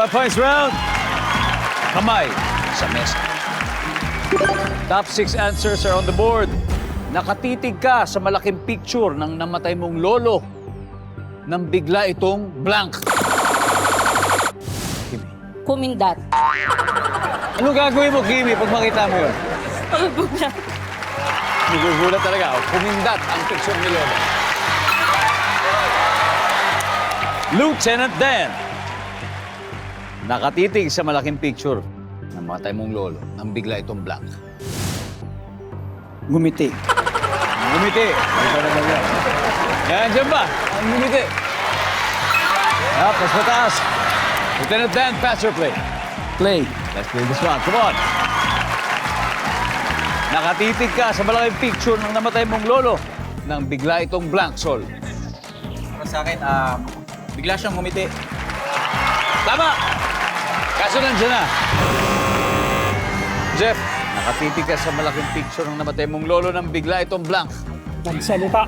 5 points round. Kamay sa mesa. Top 6 answers are on the board. Nakatitig ka sa malaking picture ng namatay mong lolo nang bigla itong blank. Kimi. Kumindat. Ano gagawin mo, Kimi, pag makita mo yun? Pagbulat. Nagugulat talaga. Kumindat ang picture ni lolo. Lieutenant Dan. Nakatitig sa malaking picture ng namatay mong lolo nang bigla itong blank. Gumiti. Gumiti. Ito na ba yan? Yan, dyan ba? Ang gumiti. Mas mataas. Lieutenant Dan, pass or play? Play. Let's play this one. Come on. Nakatitig ka sa malaking picture ng namatay mong lolo nang bigla itong blank, Sol. Para sa akin, bigla siyang gumiti. Tama! Kaso nandiyan na. Jeff, nakatitig ka sa malaking picture ng namatay mong lolo nang bigla itong blank. Nagsalita.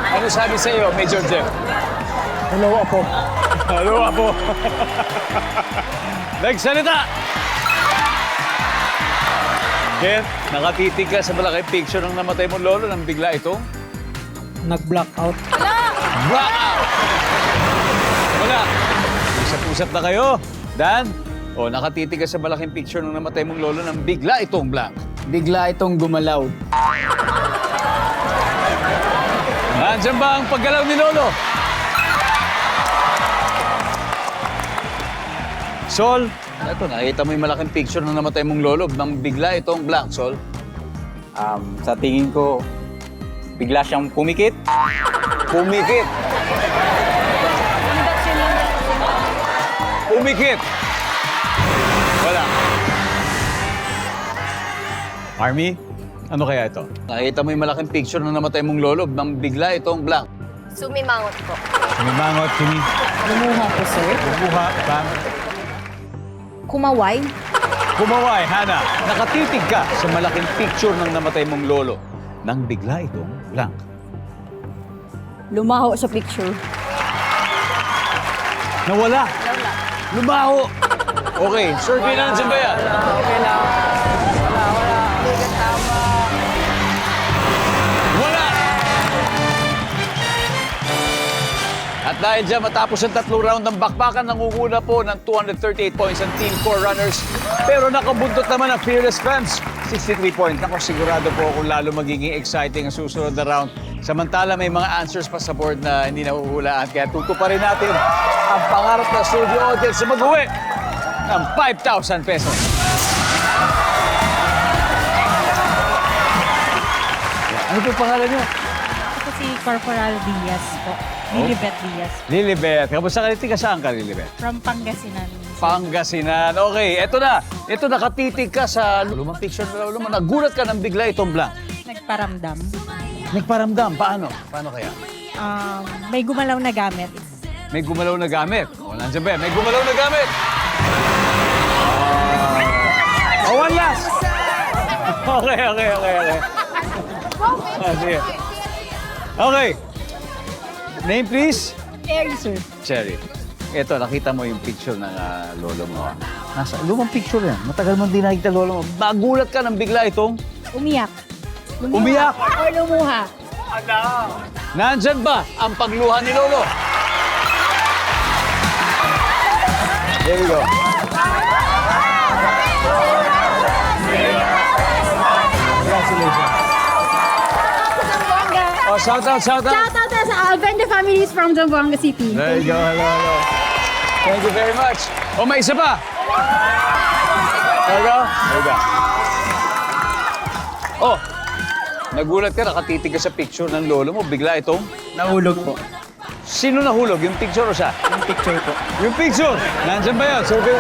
Ano sabi sa iyo, Major Jeff? Hello, Apo. Hello, Apo. Nagsalita! Ken, nakatitig ka sa malaking picture ng namatay mong lolo nang bigla itong Nag-blackout. blackout! Wala. Usap-usap na kayo. Dan, nakatitig ka sa malaking picture ng namatay mong lolo nang bigla itong blank. Bigla itong gumalaw. Nandiyan ba ang paggalaw ni lolo? Sol, ito, nakita mo yung malaking picture ng namatay mong lolo nang bigla itong blank, Sol. Sa tingin ko, bigla siyang pumikit. Pumikit. Pumikit. Wala. Army, ano kaya ito? Nakita mo yung malaking picture ng namatay mong lolo nang bigla itong blank. Sumimangot po. Sumimangot, Kimi. Lumuha po, sir. Bubuha, bang. Kumaway. Kumaway, Hana. Nakatitig ka sa malaking picture ng namatay mong lolo nang bigla itong blank. Lumaho sa picture. Nawala. Lumaho. Okay, survey na nandiyan ba yan? Okay lang. Wala. Hindi ka tama. Wala! At dahil dyan, matapos ang 3 round ng bakbakan, nangunguna po ng 238 points ang Team 4 runners. Pero nakabuntot naman ang Fearless Fans, 63 points. Ako sigurado po kung lalo magiging exciting ang susunod na round. Samantala, may mga answers pa sa board na hindi nahuhulaan. Kaya tutuparin natin ang pangarap na studio audience na mag-uwi ng 5,000 pesos. Ano po pangalan niyo? Ako si Corporal Diaz po. Lilibet Diaz. Lilibet. Kamusta ka? Tiga saan ka, Lilibet? From Pangasinan. Pangasinan. Okay, eto na. Ito, nakatitig ka sa lumang picture na lolo mo. Nagulat ka nang bigla itong blank. Nagparamdam. Nagparamdam. Paano? Paano kaya? May gumalaw na gamit. May gumalaw na gamit. O, nandiyan ba? May gumalaw na gamit. One last. Okay. Sige. Okay. Name, please? Cherry, sir. Cherry. Ito, nakita mo yung picture ng lolo mo. Nasa lumang picture yan. Matagal mo din nakita lolo mo. Nagulat ka nang bigla itong Umiyak. umiyak. Or lumuha. Nandyan ba ang pagluha ni lolo? There you go. Congratulations. Oh, shout out. Shout out sa Alvende families from Zamboanga City. There you go. Hello. Thank you very much. Oh, may isa pa. There you go. Oh, nagulat ka, nakatitig ka sa picture ng lolo mo. Bigla itong... Nahulog po. Sino nahulog? Yung picture o siya? Yung picture po. Yung picture! Nandyan ba yun? Survey?